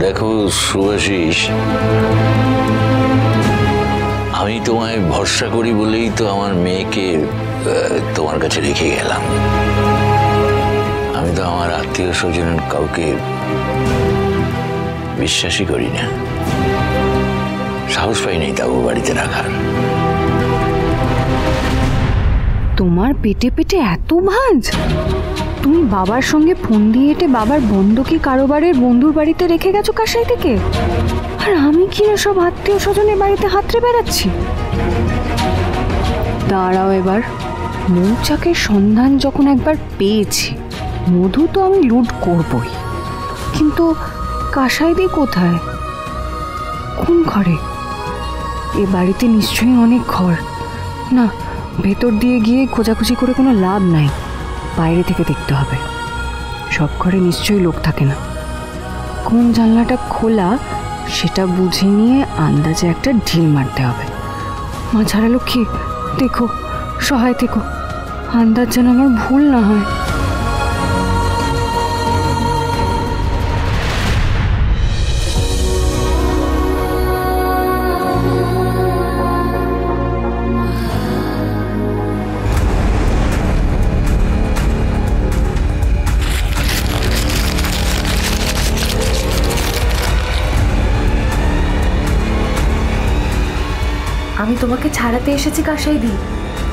দেখো সুভাষিস, আমি তোমায় ভরসা করি বলেই তো আমার মেয়েকে তোমার কাছে রেখে গেলাম। আমি তো আমার আত্মীয় স্বজন কাউকে বিশ্বাসই করি না, সাহস পাই নাই তাও বাড়িতে রাখার। তোমার পেটে পেটে এত ভাঁজ, তুমি বাবার সঙ্গে ফোন দিয়ে এটে বাবার বন্ধকি কারোবারের বন্ধুর বাড়িতে রেখে গেছো কাসাই থেকে, আর আমি কি না সব আত্মীয় স্বজনের বাড়িতে হাতড়ে বেড়াচ্ছি। দাঁড়াও, এবার মৌচাকের সন্ধান যখন একবার পেয়েছি, মধু তো আমি লুট করবই, কিন্তু কাসাইদি কোথায়, কোন ঘরে? এ বাড়িতে নিশ্চয়ই অনেক ঘর, না ভেতর দিয়ে গিয়ে খোঁজাখুঁজি করে কোনো লাভ নাই, বাইরে থেকে দেখতে হবে। সব ঘরে নিশ্চয়ই লোক থাকে না, কোন জানলাটা খোলা সেটা বুঝে নিয়ে আন্দাজে একটা ঢিল মারতে হবে। মা ছাড়া লক্ষ্মী, দেখো সহায় থেকো, আন্দাজ যেন আমার ভুল না হয়। আমি তোমাকে ছাড়াতে এসেছি কাসাইদি,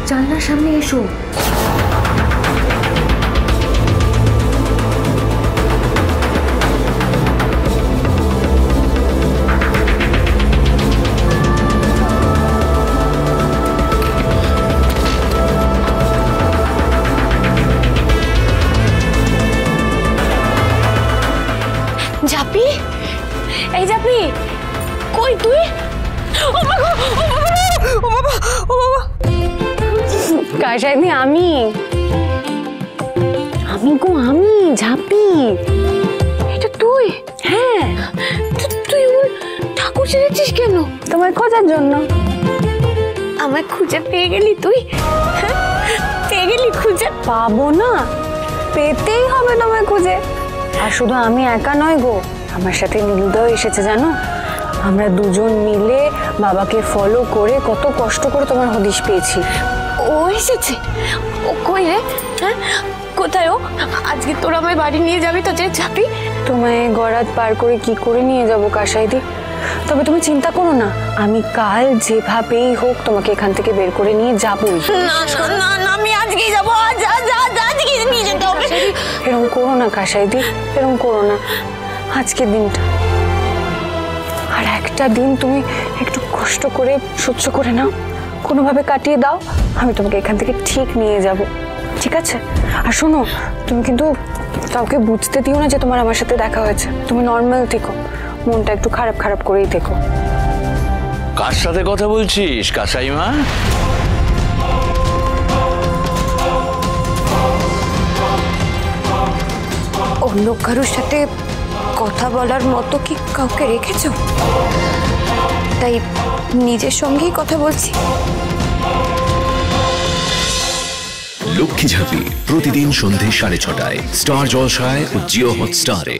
জানলার সামনে এসো। জাপি, এই জাপি, কই তুই? ও বাবা, ও বাবা, ও বাবা, ও বাবা। কাসাইদি, আমি গো, আমি ঝাপি। এটা তুই? হ্যাঁ। তুই ঠাকুর সেজেছিস কেন? তোমায় খোঁজার জন্য। আমায় খুঁজে পেয়ে গেলি তুই? পেয়ে গেলি খুঁজে? পাবো না, পেতেই হবে তোমায় খুঁজে। আর শুধু আমি একা নয় গো, আমার সাথে নীলুদাও এসেছে জানো। আমরা দুজন মিলে বাবাকে ফলো করে কত কষ্ট করে তোমার হদিশ পেয়েছি। ও এসেছে? ও কই রে? হ্যাঁ, কোথায় ও? আজকে তোর আমায় বাড়ি নিয়ে যাবি তো? যে যাবি? তোমায় গড়াত পার করে কি করে নিয়ে যাবো কাসাইদি? তবে তুমি চিন্তা করো না, আমি কাল যেভাবেই হোক তোমাকে এখান থেকে বের করে নিয়ে যাবই। না না, আমি আজকেই যাবো। আজকে নিয়ে যেতে হবে। এরকম করো না কাসাইদি, এরকম করো না। আজকের দিনটা আর একটা দিন তুমি একটু কষ্ট করে সহ্য করে নাও, কোনোভাবে কাটিয়ে দাও। আমি তোমাকে এখান থেকে ঠিক নিয়ে যাব, ঠিক আছে? আর শোনো, তুমি কিন্তু কাউকে বুঝতে দিও না যে তোমার আমার সাথে দেখা হয়েছে। তুমি নর্মাল থেকো, মনটা একটু খারাপ খারাপ করেই থেকো। কার সাথে কথা বলছিস কাসাইমা? অন্য কারোর সাথে কথা বলার মতো কি কাউকে রেখেছো? তাই নিজের সঙ্গেই কথা বলছি। লক্ষ্মী ঝাঁপি প্রতিদিন সন্ধে 6:30টায় স্টার জলসায় ও জিও হটস্টারে।